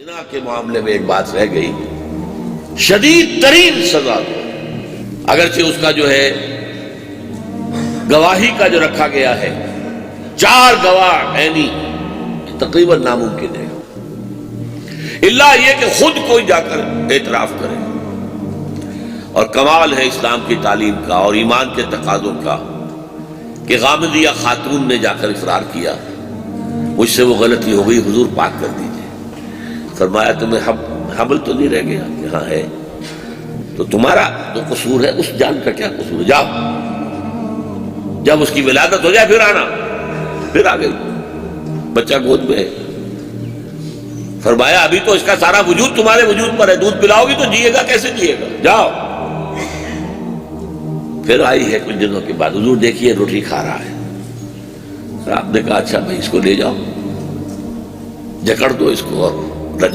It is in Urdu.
زنا کے معاملے میں ایک بات رہ گئی، شدید ترین سزا دو، اگرچہ اس کا جو ہے گواہی کا جو رکھا گیا ہے 4 گواہ عینی تقریباً ناممکن ہے، الا یہ کہ خود کوئی جا کر اعتراف کرے۔ اور کمال ہے اسلام کی تعلیم کا اور ایمان کے تقاضوں کا کہ غامدیہ خاتون نے جا کر اقرار کیا، مجھ سے وہ غلطی ہو گئی، حضور پاک کر دیجئے۔ فرمایا تمہیں حمل تو نہیں رہ گیا؟ کہ ہاں ہے۔ تو تمہارا تو قصور ہے، اس جان کا کیا قصور ہے؟ جاؤ، جب اس کی ولادت ہو جائے پھر آنا۔ پھر آ گئی، بچہ گود میں ہے۔ فرمایا ابھی تو اس کا سارا وجود تمہارے وجود پر ہے، دودھ پلاؤ گی تو جیے گا، کیسے جیے گا؟ جاؤ۔ پھر آئی ہے کچھ دنوں کے بعد، حضور دیکھیے روٹی کھا رہا ہے۔ آپ نے کہا اچھا بھائی اس کو لے جاؤ، جکڑ دو اس کو اور